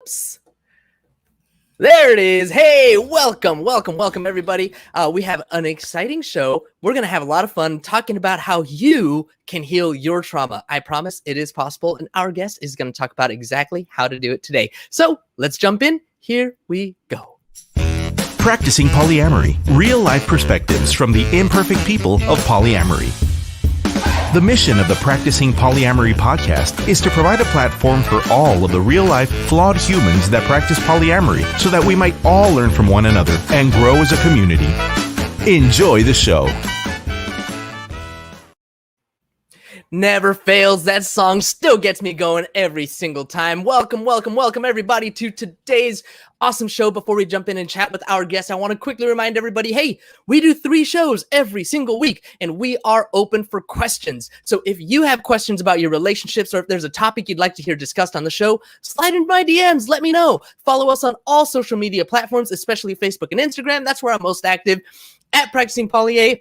Whoops. There it is. Hey, welcome, everybody. We have an exciting show. We're going to have a lot of fun talking about how you can heal your trauma. I promise it is possible, and our guest is going to talk about exactly how to do it today. So let's jump in. Here we go. Practicing polyamory, real-life perspectives from the imperfect people of polyamory. The mission of the Practicing Polyamory podcast is to provide a platform for all of the real-life, flawed humans that practice polyamory so that we might all learn from one another and grow as a community. Enjoy the show. Never fails. That song still gets me going every single time. Welcome, everybody, to today's awesome show. Before we jump in and chat with our guest, I want to quickly remind everybody, hey, we do 3 shows every single week, and we are open for questions. So if you have questions about your relationships, or if there's a topic you'd like to hear discussed on the show, slide into my DMs. Let me know. Follow us on all social media platforms, especially Facebook and Instagram. That's where I'm most active, at Practicing Polya.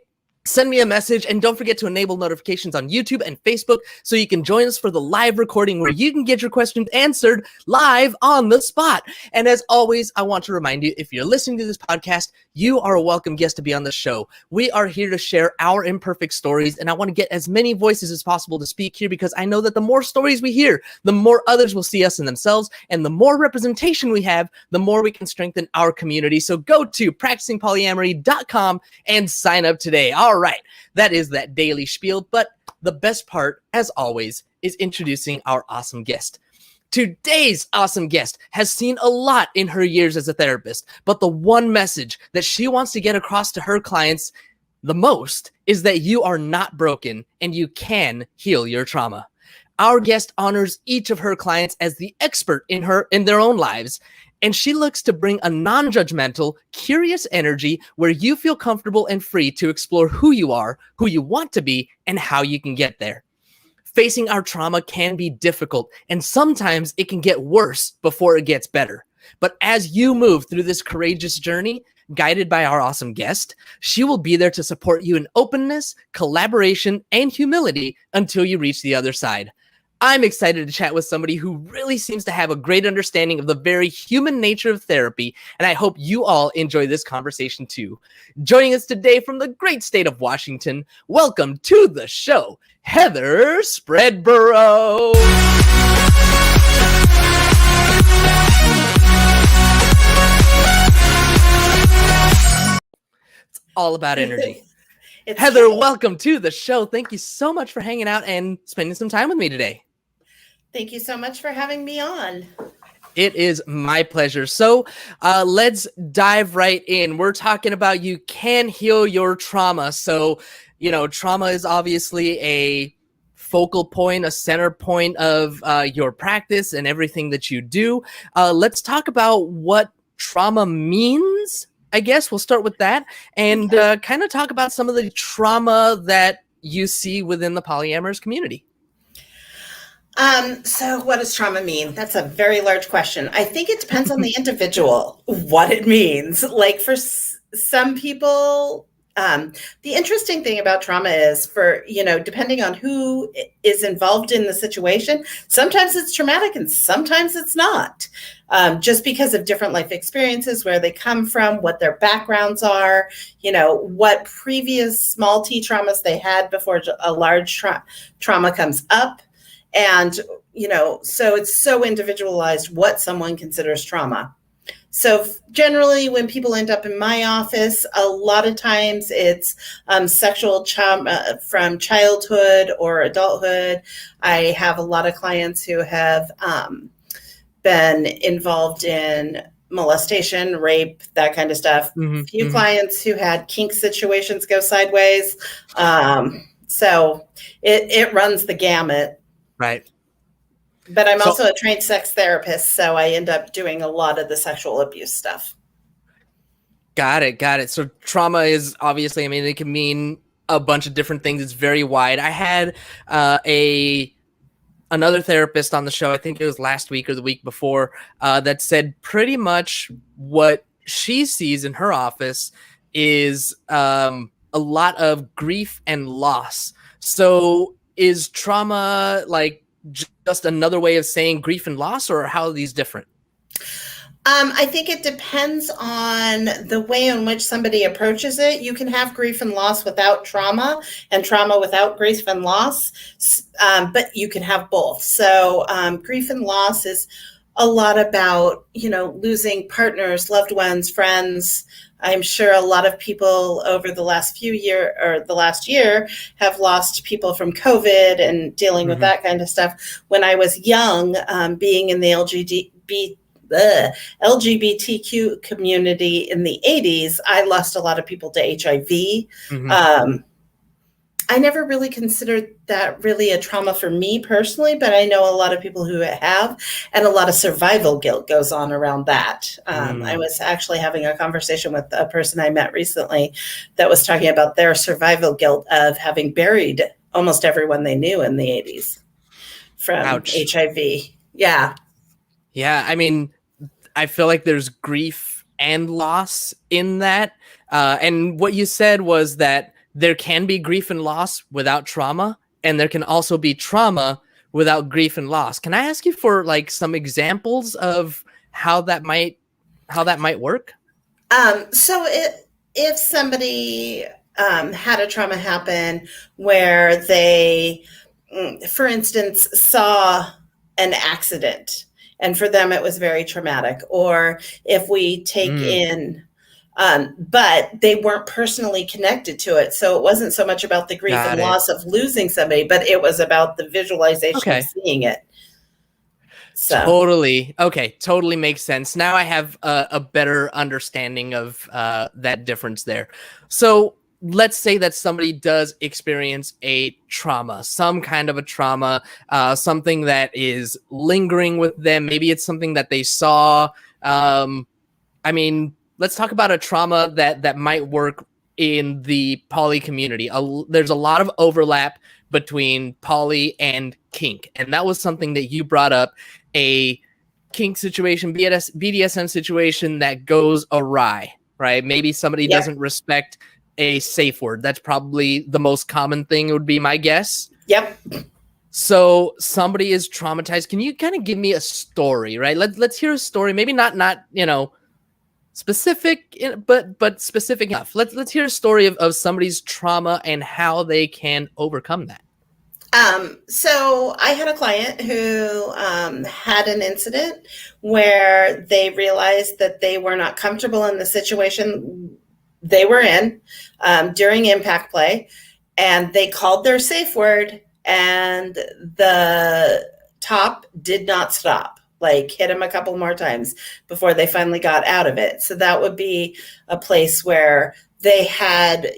Send me a message, and don't forget to enable notifications on YouTube and Facebook so you can join us for the live recording where you can get your questions answered live on the spot. And as always, I want to remind you, if you're listening to this podcast, you are a welcome guest to be on the show. We are here to share our imperfect stories, and I want to get as many voices as possible to speak here because I know that the more stories we hear, the more others will see us in themselves, and the more representation we have, the more we can strengthen our community. So go to practicingpolyamory.com and sign up today. All right, that is that daily spiel, but the best part, as always, is introducing our awesome guest. Today's awesome guest has seen a lot in her years as a therapist, but the one message that she wants to get across to her clients the most is that you are not broken and you can heal your trauma. Our guest honors each of her clients as the expert in their own lives, and she looks to bring a non-judgmental, curious energy where you feel comfortable and free to explore who you are, who you want to be, and how you can get there. Facing our trauma can be difficult, and sometimes it can get worse before it gets better. But as you move through this courageous journey, guided by our awesome guest, she will be there to support you in openness, collaboration, and humility until you reach the other side. I'm excited to chat with somebody who really seems to have a great understanding of the very human nature of therapy, and I hope you all enjoy this conversation too. Joining us today from the great state of Washington, welcome to the show, Heather Spreadborough. It's all about energy. Heather, welcome to the show. Thank you so much for hanging out and spending some time with me today. Thank you so much for having me on. It is my pleasure. So let's dive right in. We're talking about you can heal your trauma. So, trauma is obviously a focal point, a center point of your practice and everything that you do. Let's talk about what trauma means. I guess we'll start with that and kind of talk about some of the trauma that you see within the polyamorous community. So what does trauma mean? That's a very large question. I think it depends on the individual, what it means. Like for some people, the interesting thing about trauma is depending on who is involved in the situation, sometimes it's traumatic and sometimes it's not. Just because of different life experiences, where they come from, what their backgrounds are, what previous small t traumas they had before a large trauma comes up. And, so it's so individualized what someone considers trauma. So generally, when people end up in my office, a lot of times it's sexual trauma from childhood or adulthood. I have a lot of clients who have been involved in molestation, rape, that kind of stuff. A few clients who had kink situations go sideways. So it runs the gamut. Right. But I'm also a trained sex therapist, so I end up doing a lot of the sexual abuse stuff. Got it. So trauma is obviously, it can mean a bunch of different things. It's very wide. I had another therapist on the show, I think it was last week or the week before, that said pretty much what she sees in her office is a lot of grief and loss. So is trauma like just another way of saying grief and loss, or how are these different? I think it depends on the way in which somebody approaches it. You can have grief and loss without trauma and trauma without grief and loss, but you can have both. So grief and loss is a lot about, losing partners, loved ones, friends. I'm sure a lot of people over the last the last year have lost people from COVID and dealing with that kind of stuff. When I was young, being in the LGBTQ community in the 80s, I lost a lot of people to HIV. I never really considered that really a trauma for me personally, but I know a lot of people who have, and a lot of survival guilt goes on around that. I was actually having a conversation with a person I met recently that was talking about their survival guilt of having buried almost everyone they knew in the 80s from HIV. Yeah. Yeah. I mean, I feel like there's grief and loss in that. And what you said was that there can be grief and loss without trauma, and there can also be trauma without grief and loss. Can I ask you for like some examples of how that might work? So if somebody had a trauma happen where they, for instance, saw an accident, and for them it was very traumatic, or if we take in but they weren't personally connected to it. So it wasn't so much about the grief and loss of losing somebody, but it was about the visualization of seeing it. So. Totally. Okay. Totally makes sense. Now I have a better understanding of that difference there. So let's say that somebody does experience a trauma, some kind of a trauma, something that is lingering with them. Maybe it's something that they saw. Let's talk about a trauma that might work in the poly community. There's a lot of overlap between poly and kink. And that was something that you brought up, a kink situation, BDSM situation that goes awry, right? Maybe somebody doesn't respect a safe word. That's probably the most common thing, would be my guess. Yep. So somebody is traumatized. Can you kind of give me a story, right? Let's hear a story. Maybe not specific, but specific enough. Let's hear a story of somebody's trauma and how they can overcome that. So I had a client who had an incident where they realized that they were not comfortable in the situation they were in during impact play, and they called their safe word, and the top did not stop. Like, hit him a couple more times before they finally got out of it. So that would be a place where they had,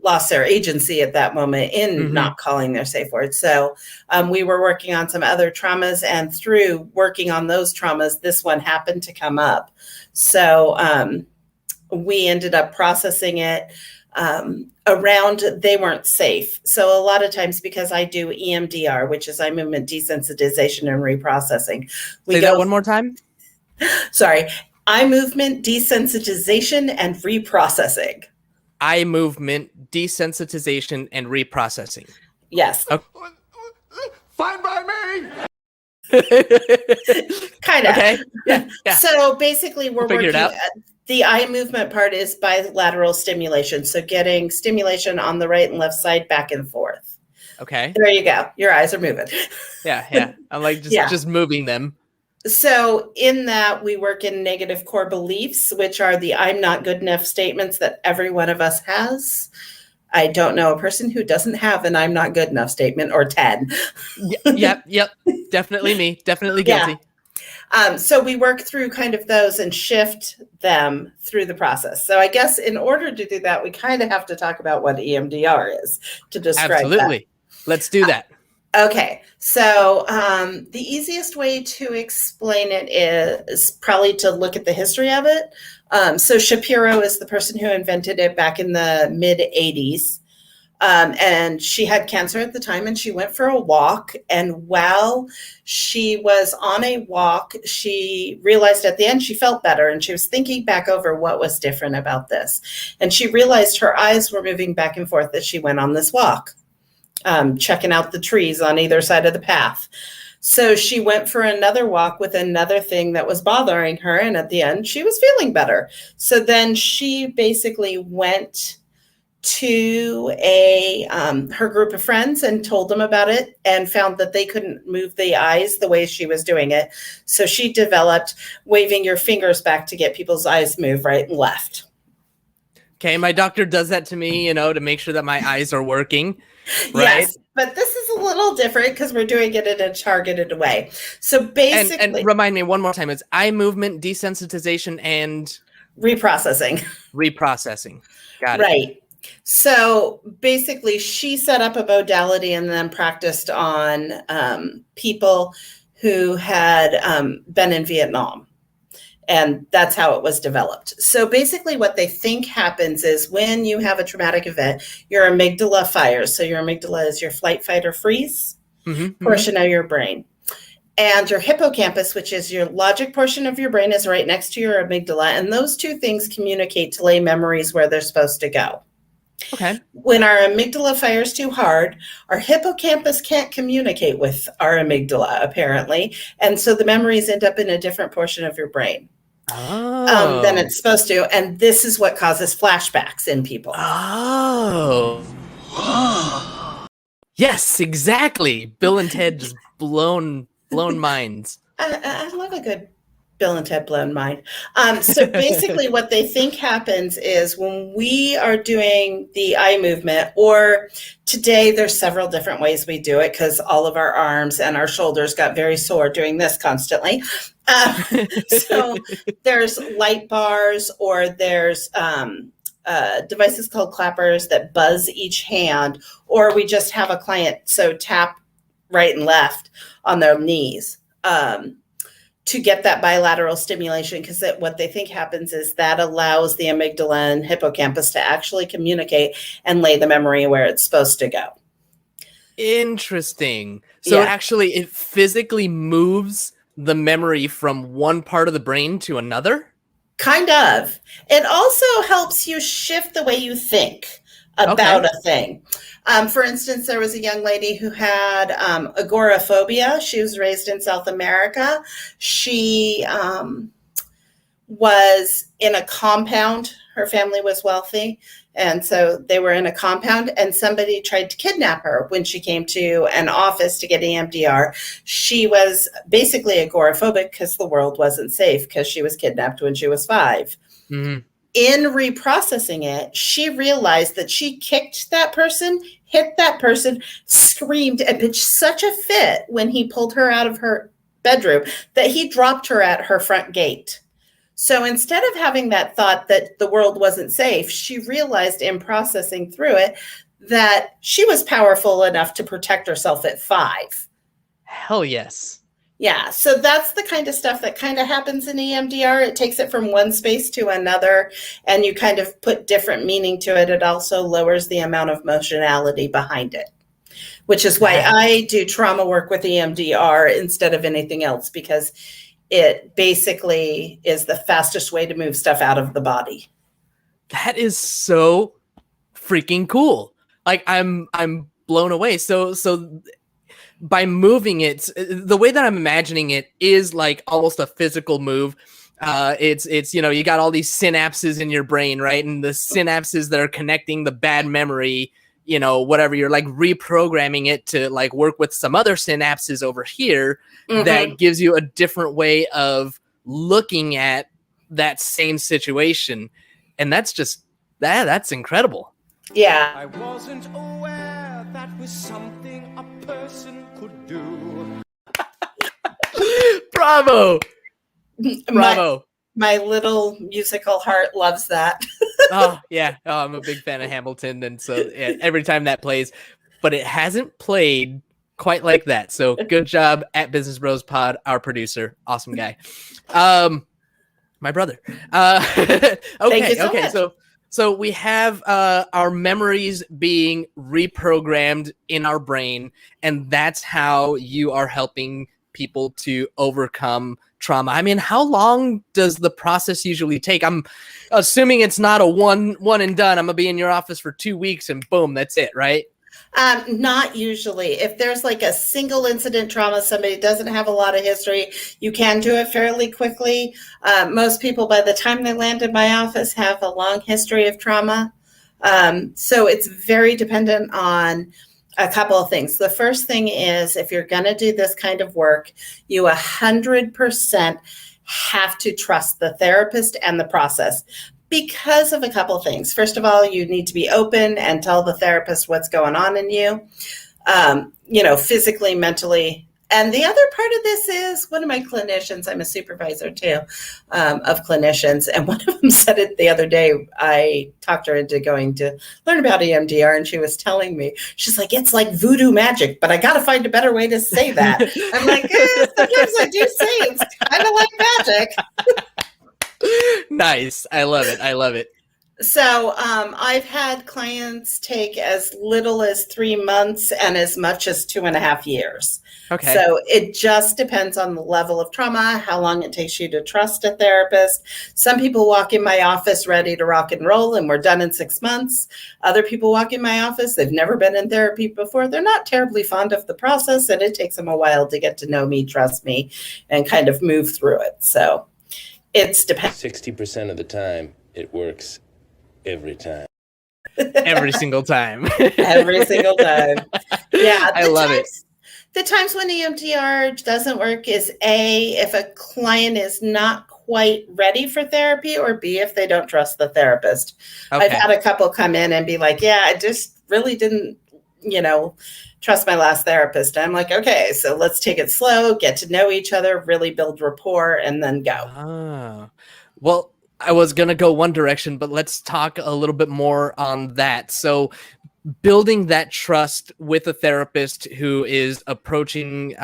lost their agency at that moment in not calling their safe word. So we were working on some other traumas, and through working on those traumas, this one happened to come up. So we ended up processing it around they weren't safe. So a lot of times, because I do EMDR, which is eye movement desensitization and reprocessing. Say that one more time. Sorry. Eye movement desensitization and reprocessing. Eye movement desensitization and reprocessing. Yes. Okay. Fine by me. Kind of. Okay. Yeah. So basically, we're working it out. The eye movement part is bilateral stimulation. So getting stimulation on the right and left side, back and forth. Okay. There you go. Your eyes are moving. Yeah. I'm like just moving them. So in that, we work in negative core beliefs, which are the I'm not good enough statements that every one of us has. I don't know a person who doesn't have an I'm not good enough statement, or 10. Yep. Definitely me. Definitely guilty. Yeah. So we work through kind of those and shift them through the process. So I guess in order to do that, we kind of have to talk about what EMDR is to describe Absolutely. That. Let's do that. Okay. So the easiest way to explain it is probably to look at the history of it. So Shapiro is the person who invented it back in the mid 80s. And she had cancer at the time, and she went for a walk. And while she was on a walk, she realized at the end she felt better, and she was thinking back over what was different about this. And she realized her eyes were moving back and forth as she went on this walk, checking out the trees on either side of the path. So she went for another walk with another thing that was bothering her. And at the end, she was feeling better. So then she basically went to her group of friends and told them about it and found that they couldn't move the eyes the way she was doing it. So she developed waving your fingers back to get people's eyes move right and left. Okay, my doctor does that to me, to make sure that my eyes are working, right? Yes, but this is a little different because we're doing it in a targeted way. So basically... And remind me one more time, it's eye movement, desensitization, and... Reprocessing. Got it. Right. So basically, she set up a modality and then practiced on people who had been in Vietnam. And that's how it was developed. So basically what they think happens is when you have a traumatic event, your amygdala fires. So your amygdala is your flight, fight, or freeze portion of your brain. And your hippocampus, which is your logic portion of your brain, is right next to your amygdala. And those two things communicate to lay memories where they're supposed to go. Okay. When our amygdala fires too hard, our hippocampus can't communicate with our amygdala, apparently. And so the memories end up in a different portion of your brain than it's supposed to. And this is what causes flashbacks in people. Oh. Yes, exactly. Bill and Ted just blown minds. I love a good Bill and Ted blown mind. So basically what they think happens is when we are doing the eye movement, or today there's several different ways we do it because all of our arms and our shoulders got very sore doing this constantly. So there's light bars, or there's devices called clappers that buzz each hand, or we just have a client tap right and left on their knees to get that bilateral stimulation, because what they think happens is that allows the amygdala and hippocampus to actually communicate and lay the memory where it's supposed to go. Interesting. So actually it physically moves the memory from one part of the brain to another? Kind of. It also helps you shift the way you think about a thing. For instance, there was a young lady who had agoraphobia. She was raised in South America. She was in a compound. Her family was wealthy. And so they were in a compound, and somebody tried to kidnap her when she came to an office to get EMDR. She was basically agoraphobic because the world wasn't safe because she was kidnapped when she was 5. Mm-hmm. In reprocessing it, she realized that she kicked that person, hit that person, screamed, and pitched such a fit when he pulled her out of her bedroom that he dropped her at her front gate. So instead of having that thought that the world wasn't safe, she realized in processing through it that she was powerful enough to protect herself at 5. Hell yes. Yeah, so that's the kind of stuff that kind of happens in EMDR. It takes it from one space to another, and you kind of put different meaning to it. It also lowers the amount of emotionality behind it, which is why I do trauma work with EMDR instead of anything else, because it basically is the fastest way to move stuff out of the body. That is so freaking cool. Like I'm blown away. So by moving it, the way that I'm imagining it is like almost a physical move. It's you got all these synapses in your brain, right? And the synapses that are connecting the bad memory, whatever, you're like reprogramming it to like work with some other synapses over here that gives you a different way of looking at that same situation. And that's just that's incredible. Yeah. I wasn't aware that was something a person could do. Bravo. My little musical heart loves that. Oh, yeah. Oh, I'm a big fan of Hamilton. And so every time that plays, but it hasn't played quite like that. So good job at Business Bros Pod, our producer. Awesome guy. My brother. Okay. So we have our memories being reprogrammed in our brain, and that's how you are helping people to overcome trauma. I mean, how long does the process usually take? I'm assuming it's not a one and done. I'm gonna be in your office for 2 weeks and boom, that's it, right? Not usually. If there's like a single incident trauma, somebody doesn't have a lot of history, you can do it fairly quickly. Most people, by the time they land in my office, have a long history of trauma. So it's very dependent on a couple of things. The first thing is, if you're going to do this kind of work, you 100% have to trust the therapist and the process. Because of a couple of things. First of all, you need to be open and tell the therapist what's going on in you, physically, mentally. And the other part of this is one of my clinicians, I'm a supervisor too, of clinicians. And one of them said it the other day. I talked her into going to learn about EMDR, and she was telling me, she's like, it's like voodoo magic, but I got to find a better way to say that. I'm like, sometimes I do say it's kind of like magic. Nice. I love it. So I've had clients take as little as 3 months and as much as 2.5 years. Okay. So it just depends on the level of trauma, how long it takes you to trust a therapist. Some people walk in my office ready to rock and roll, and we're done in 6 months. Other people walk in my office, they've never been in therapy before. They're not terribly fond of the process, and it takes them a while to get to know me, trust me, and kind of move through it. So it's depends. 60% of the time, it works every time. Every single time. Every single time. Yeah. I love it. The times when EMDR doesn't work is A, if a client is not quite ready for therapy, or B, if they don't trust the therapist. Okay. I've had a couple come in and be like, yeah, I just really didn't, trust my last therapist. I'm like, okay, so let's take it slow, get to know each other, really build rapport, and then go. Ah, well, I was going to go one direction, but let's talk a little bit more on that. So building that trust with a therapist who is approaching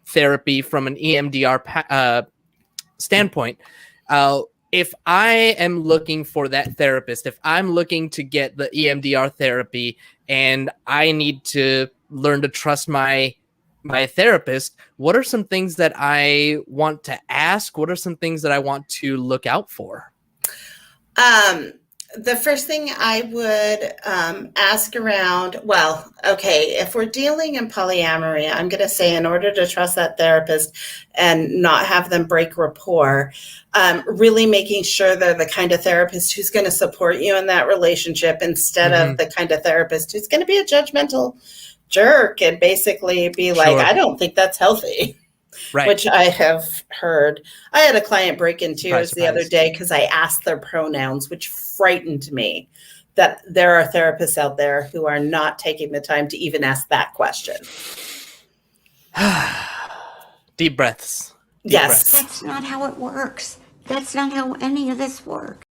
therapy from an EMDR standpoint, if I am looking for that therapist, if I'm looking to get the EMDR therapy and I need to learn to trust my therapist, what are some things that I want to ask? What are some things that I want to look out for? The first thing I would ask around, if we're dealing in polyamory, I'm going to say, in order to trust that therapist and not have them break rapport, really making sure they're the kind of therapist who's going to support you in that relationship, instead of the kind of therapist who's going to be a judgmental jerk and basically be like, I don't think that's healthy. Right. Which I have heard. I had a client break in tears the other day because I asked their pronouns, which frightened me, that there are therapists out there who are not taking the time to even ask that question. Deep breaths. Yes. That's not how it works. That's not how any of this works.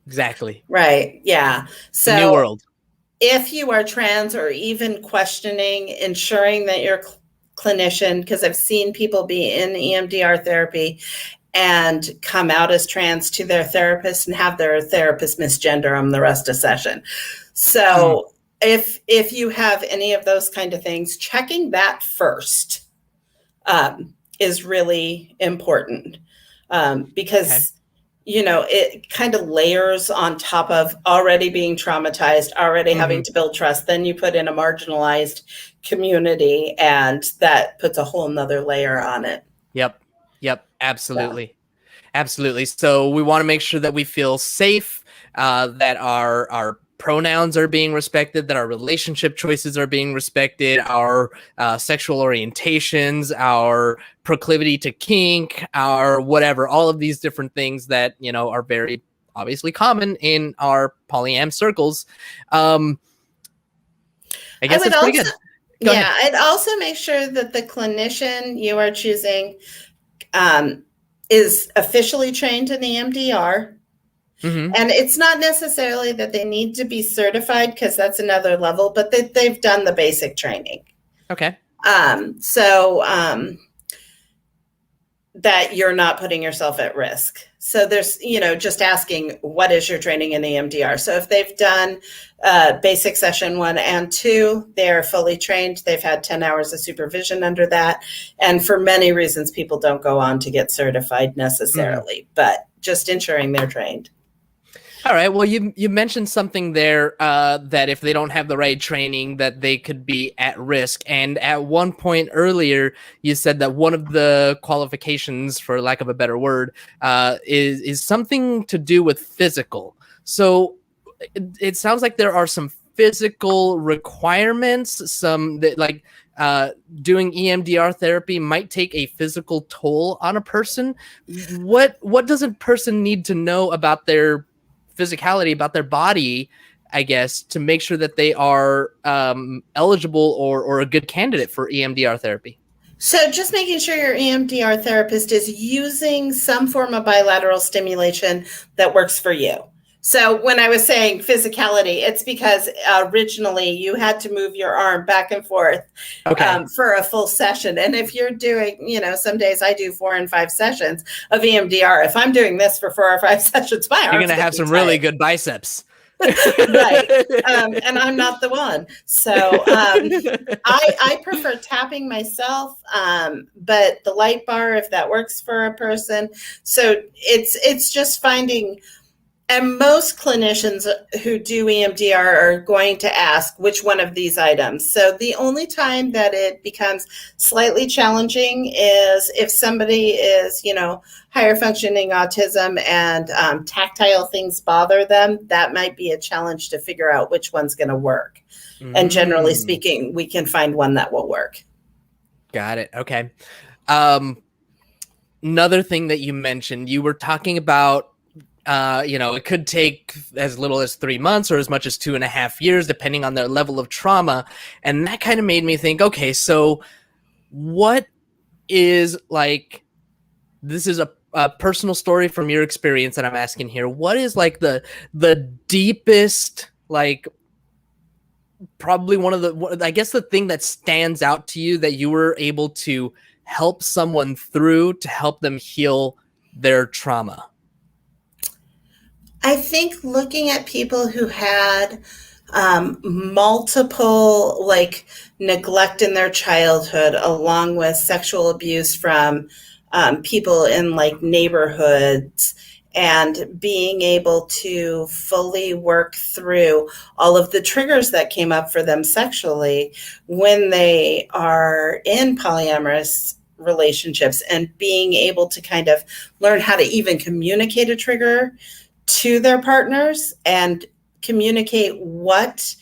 Exactly. Right. Yeah. So new world. If you are trans, or even questioning, ensuring that your clinician, because I've seen people be in EMDR therapy and come out as trans to their therapist and have their therapist misgender them the rest of session. So if you have any of those kind of things, checking that first is really important, because it kind of layers on top of already being traumatized, already having to build trust. Then you put in a marginalized community, and that puts a whole nother layer on it. Yep. Absolutely. Absolutely. So we want to make sure that we feel safe, that our pronouns are being respected, that our relationship choices are being respected, our sexual orientations, our proclivity to kink, our whatever, all of these different things that, are very obviously common in our polyam circles. I guess it's pretty good. I'd also make sure that the clinician you are choosing is officially trained in EMDR. And it's not necessarily that they need to be certified, because that's another level, but they've done the basic training. Okay. That you're not putting yourself at risk. So there's, just asking, what is your training in EMDR? So if they've done basic session 1 and 2, they're fully trained. They've had 10 hours of supervision under that. And for many reasons, people don't go on to get certified necessarily, but just ensuring they're trained. All right. Well, you mentioned something there that if they don't have the right training, that they could be at risk. And at one point earlier, you said that one of the qualifications, for lack of a better word, is something to do with physical. So it sounds like there are some physical requirements, some that like doing EMDR therapy might take a physical toll on a person. What does a person need to know about their physicality, about their body, I guess, to make sure that they are eligible or a good candidate for EMDR therapy? So just making sure your EMDR therapist is using some form of bilateral stimulation that works for you. So when I was saying physicality, it's because originally you had to move your arm back and forth for a full session. And if you're doing, some days I do 4 and 5 sessions of EMDR. If I'm doing this for 4 or 5 sessions, my arm's you're going to have some really good biceps. Right. And I'm not the one. So I prefer tapping myself, but the light bar, if that works for a person. So it's just finding. And most clinicians who do EMDR are going to ask which one of these items. So the only time that it becomes slightly challenging is if somebody is, higher functioning autism and tactile things bother them. That might be a challenge to figure out which one's going to work. And generally speaking, we can find one that will work. Got it. Okay. Another thing that you mentioned, you were talking about it could take as little as 3 months or as much as 2.5 years, depending on their level of trauma. And that kind of made me think, okay, so what is this is a personal story from your experience that I'm asking here. What is the deepest, probably the thing that stands out to you that you were able to help someone through to help them heal their trauma? I think looking at people who had multiple neglect in their childhood, along with sexual abuse from people in neighborhoods, and being able to fully work through all of the triggers that came up for them sexually when they are in polyamorous relationships, and being able to kind of learn how to even communicate a trigger to their partners and communicate what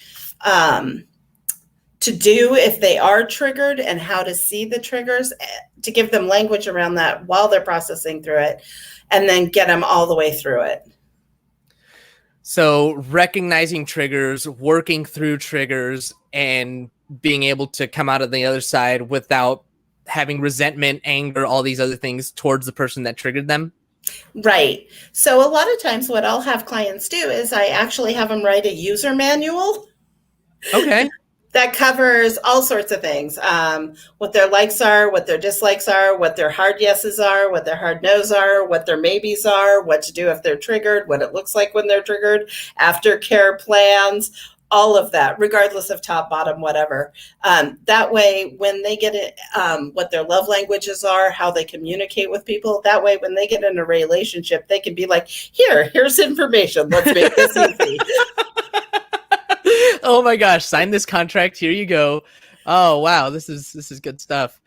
to do if they are triggered, and how to see the triggers, to give them language around that while they're processing through it, and then get them all the way through it. So recognizing triggers, working through triggers, and being able to come out of the other side without having resentment, anger, all these other things towards the person that triggered them. Right. So a lot of times what I'll have clients do is I actually have them write a user manual. Okay. That covers all sorts of things. What their likes are, what their dislikes are, what their hard yeses are, what their hard no's are, what their maybes are, what to do if they're triggered, what it looks like when they're triggered, aftercare plans, all of that, regardless of top, bottom, whatever. That way, when they get it, what their love languages are, how they communicate with people, that way, when they get in a relationship, they can be like, here's information. Let's make this easy. Oh my gosh, sign this contract. Here you go. Oh, wow. This is good stuff.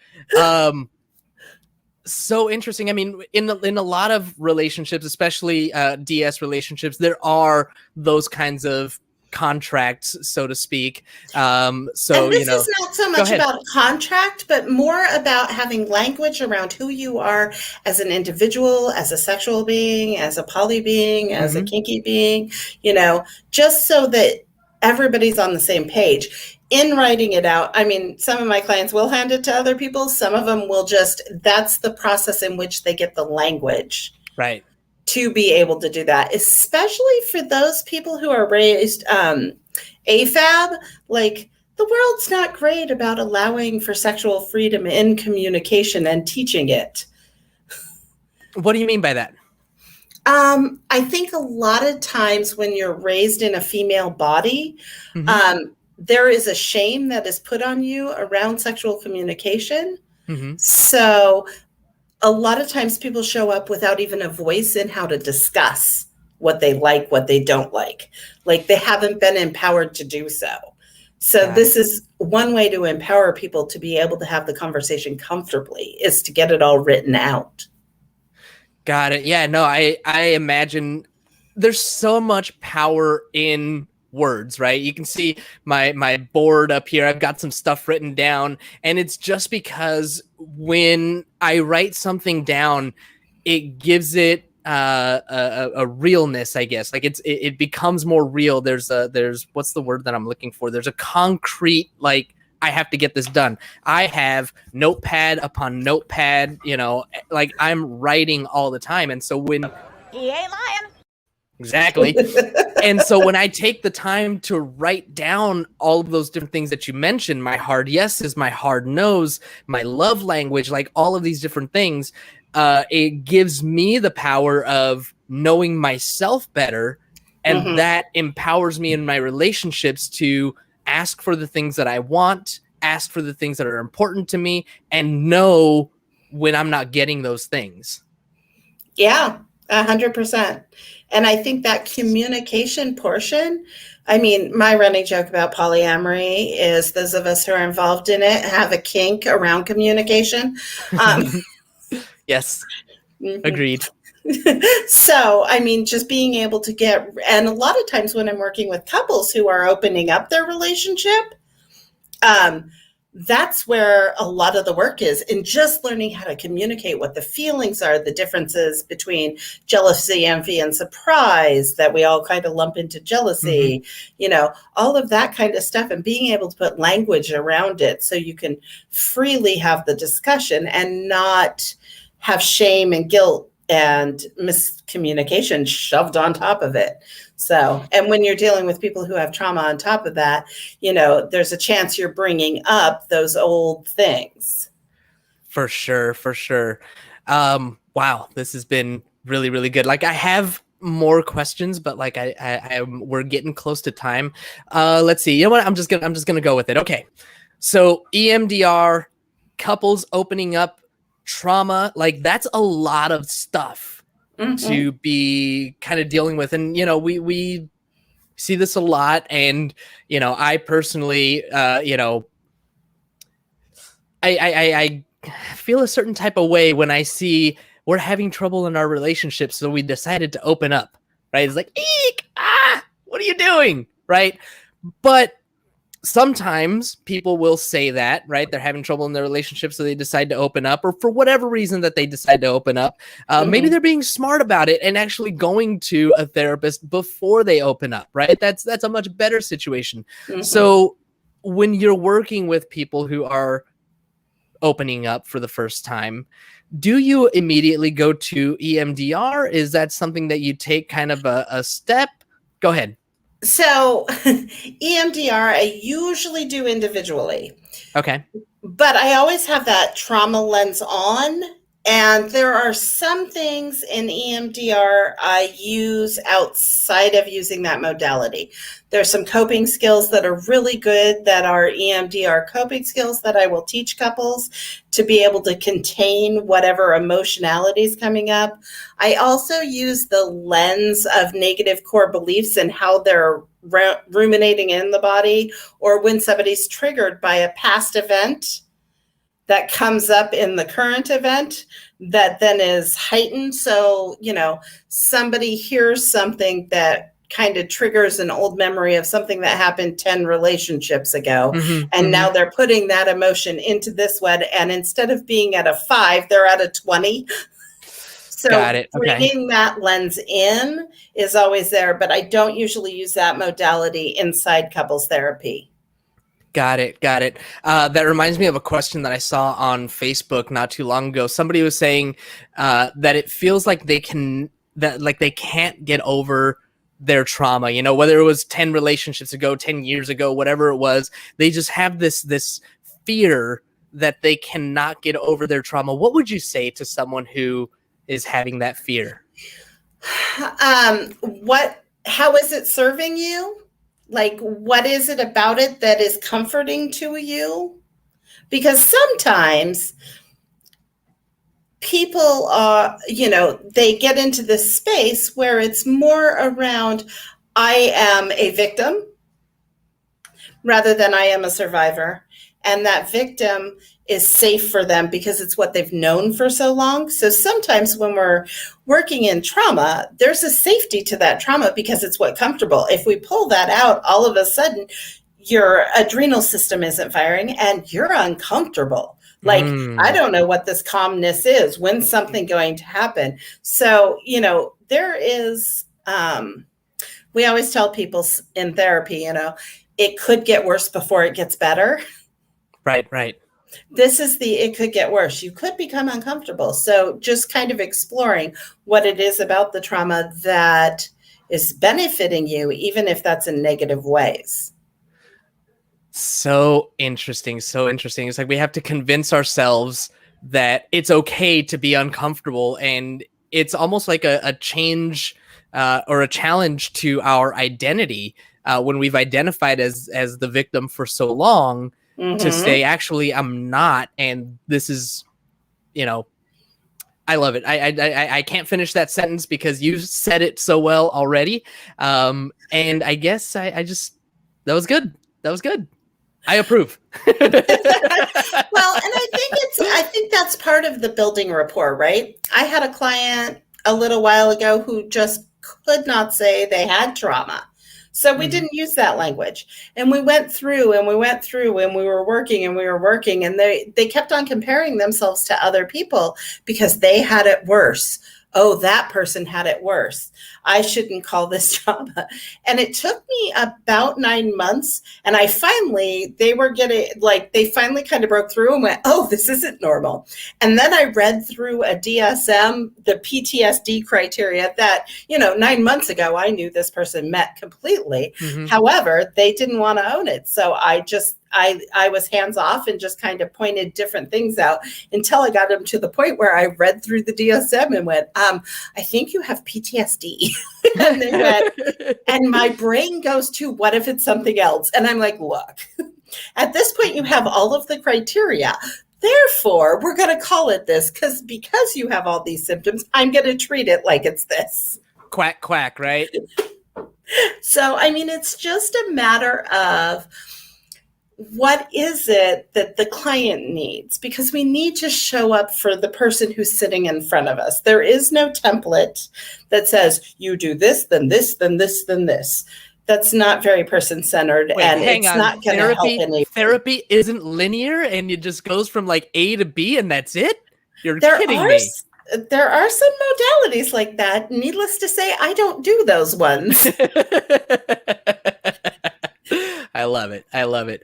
So interesting. I mean, in a lot of relationships, especially DS relationships, there are those kinds of contracts, so to speak. So and this is not so much about a contract, but more about having language around who you are as an individual, as a sexual being, as a poly being, as a kinky being, just so that everybody's on the same page. In writing it out, I mean, some of my clients will hand it to other people. Some of them will that's the process in which they get the language. Right. To be able to do that, especially for those people who are raised AFAB, the world's not great about allowing for sexual freedom in communication and teaching it. What do you mean by that? I think a lot of times when you're raised in a female body, there is a shame that is put on you around sexual communication. So a lot of times people show up without even a voice in how to discuss what they like, what they don't like. Like they haven't been empowered to do so. So Got this is one way to empower people to be able to have the conversation comfortably, is to get it all written out. Got it. Yeah, no, I imagine there's so much power in words, right? You can see my board up here. I've got some stuff written down, and it's just because when I write something down, it gives it a realness, I guess. Like it becomes more real. There's what's the word that I'm looking for? There's a concrete, like, I have to get this done. I have notepad upon notepad, like I'm writing all the time. And so when He ain't lying. exactly. And so when I take the time to write down all of those different things that you mentioned, my hard yeses, my hard no's, my love language, like all of these different things, it gives me the power of knowing myself better. And that empowers me in my relationships to ask for the things that I want, ask for the things that are important to me, and know when I'm not getting those things. Yeah, 100%. And I think that communication portion, I mean, my running joke about polyamory is those of us who are involved in it have a kink around communication. Yes, agreed. So, I mean, just being able to and a lot of times when I'm working with couples who are opening up their relationship, that's where a lot of the work is, in just learning how to communicate what the feelings are, the differences between jealousy, envy, and surprise that we all kind of lump into jealousy, all of that kind of stuff, and being able to put language around it so you can freely have the discussion and not have shame and guilt and miscommunication shoved on top of it. So, and when you're dealing with people who have trauma on top of that, there's a chance you're bringing up those old things. For sure. Wow, this has been really, really good. Like, I have more questions, but like we're getting close to time. Let's see. You know what? I'm just gonna go with it. Okay. So EMDR, couples opening up, trauma, like that's a lot of stuff to be kind of dealing with. And, we see this a lot. And, I personally, I feel a certain type of way when I see we're having trouble in our relationship. So we decided to open up, right? It's like, eek, what are you doing? Right. But sometimes people will say that, right? They're having trouble in their relationship, so they decide to open up, or for whatever reason that they decide to open up. Maybe they're being smart about it and actually going to a therapist before they open up, right? That's a much better situation. So when you're working with people who are opening up for the first time, do you immediately go to EMDR? Is that something that you take kind of a step? Go ahead. So EMDR, I usually do individually. Okay. But I always have that trauma lens on. And there are some things in EMDR I use outside of using that modality. There's some coping skills that are really good that are EMDR coping skills that I will teach couples to be able to contain whatever emotionality is coming up. I also use the lens of negative core beliefs and how they're ruminating in the body, or when somebody's triggered by a past event that comes up in the current event that then is heightened. So, somebody hears something that kind of triggers an old memory of something that happened 10 relationships ago. And now they're putting that emotion into this one. And instead of being at a 5, they're at a 20. So Got it. Okay. bringing that lens in is always there, but I don't usually use that modality inside couples therapy. Got it. That reminds me of a question that I saw on Facebook not too long ago. Somebody was saying that it feels like they can't get over their trauma. Whether it was 10 relationships ago, 10 years ago, whatever it was, they just have this fear that they cannot get over their trauma. What would you say to someone who is having that fear? How is it serving you? Like, what is it about it that is comforting to you? Because sometimes people they get into this space where it's more around, I am a victim rather than I am a survivor. And that victim is safe for them because it's what they've known for so long. So sometimes when we're working in trauma, there's a safety to that trauma because it's what's comfortable. If we pull that out, all of a sudden your adrenal system isn't firing and you're uncomfortable. Like, I don't know what this calmness is. When's something going to happen? So, there is, we always tell people in therapy, it could get worse before it gets better. Right. This is it could get worse. You could become uncomfortable. So just kind of exploring what it is about the trauma that is benefiting you, even if that's in negative ways. So interesting. It's like we have to convince ourselves that it's okay to be uncomfortable. And it's almost like a change or a challenge to our identity when we've identified as the victim for so long. To say, actually, I'm not, and this is, I love it. I can't finish that sentence because you said it so well already. And I guess I just, that was good. I approve. Well, and I think that's part of the building rapport, right? I had a client a little while ago who just could not say they had trauma. So we didn't use that language. And we went through and we were working and they kept on comparing themselves to other people because they had it worse. Oh, that person had it worse. I shouldn't call this trauma. And it took me about 9 months. And they finally kind of broke through and went, oh, this isn't normal. And then I read through a DSM, the PTSD criteria that, 9 months ago, I knew this person met completely. However, they didn't want to own it. So I was hands off and just kind of pointed different things out until I got them to the point where I read through the DSM and went, I think you have PTSD. And they went, and my brain goes to, what if it's something else? And I'm like, look, at this point, you have all of the criteria. Therefore, we're going to call it this because you have all these symptoms, I'm going to treat it like it's this. Quack, quack, right? So, it's just a matter of, what is it that the client needs? Because we need to show up for the person who's sitting in front of us. There is no template that says you do this, then this, then this, then this. That's not very person-centered, and it's not going to help anyone. Therapy isn't linear, and it just goes from like A to B, and that's it? You're kidding me. There are some modalities like that. Needless to say, I don't do those ones. I love it.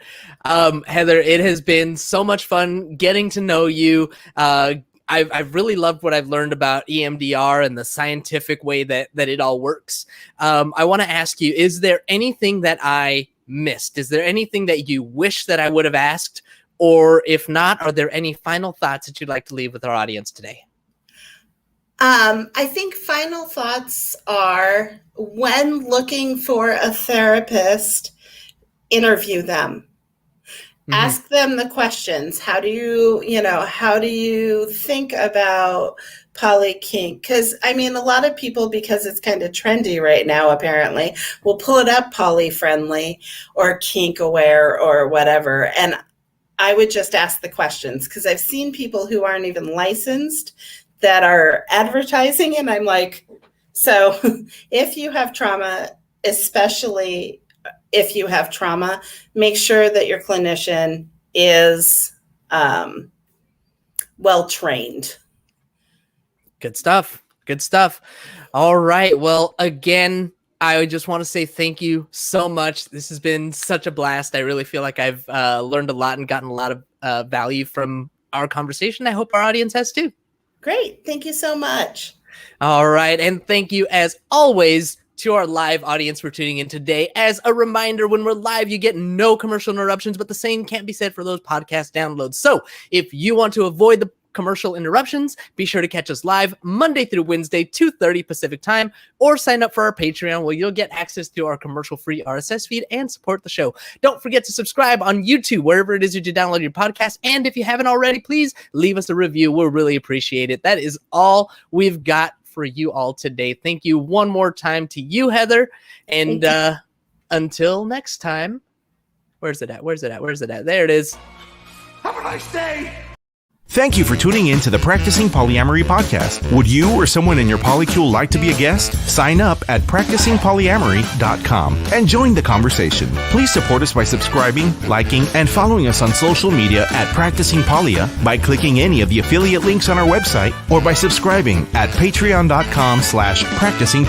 Heather, it has been so much fun getting to know you. I've really loved what I've learned about EMDR and the scientific way that it all works. I want to ask you, is there anything that I missed? Is there anything that you wish that I would have asked? Or if not, are there any final thoughts that you'd like to leave with our audience today? I think final thoughts are, when looking for a therapist, interview them. Ask them the questions. How do you think about poly kink? Because a lot of people, because it's kind of trendy right now, apparently, will pull it up poly friendly or kink aware or whatever. And I would just ask the questions, because I've seen people who aren't even licensed that are advertising, and I'm like, so if you have trauma, especially if you have trauma, make sure that your clinician is well trained. Good stuff. All right. Well, again, I just want to say thank you so much. This has been such a blast. I really feel like I've learned a lot and gotten a lot of value from our conversation. I hope our audience has too. Great. Thank you so much. All right. And thank you, as always, to our live audience for tuning in today. As a reminder, when we're live, you get no commercial interruptions, but the same can't be said for those podcast downloads. So if you want to avoid the commercial interruptions, be sure to catch us live Monday through Wednesday, 2:30 Pacific time, or sign up for our Patreon where you'll get access to our commercial-free RSS feed and support the show. Don't forget to subscribe on YouTube, wherever it is that you download your podcast. And if you haven't already, please leave us a review. We'll really appreciate it. That is all we've got for you all today. Thank you one more time to you, Heather. And until next time, where's it at? There it is. Have a nice day! Thank you for tuning in to the Practicing Polyamory podcast. Would you or someone in your polycule like to be a guest? Sign up at practicingpolyamory.com and join the conversation. Please support us by subscribing, liking, and following us on social media at Practicing Polya by clicking any of the affiliate links on our website or by subscribing at patreon.com/practicing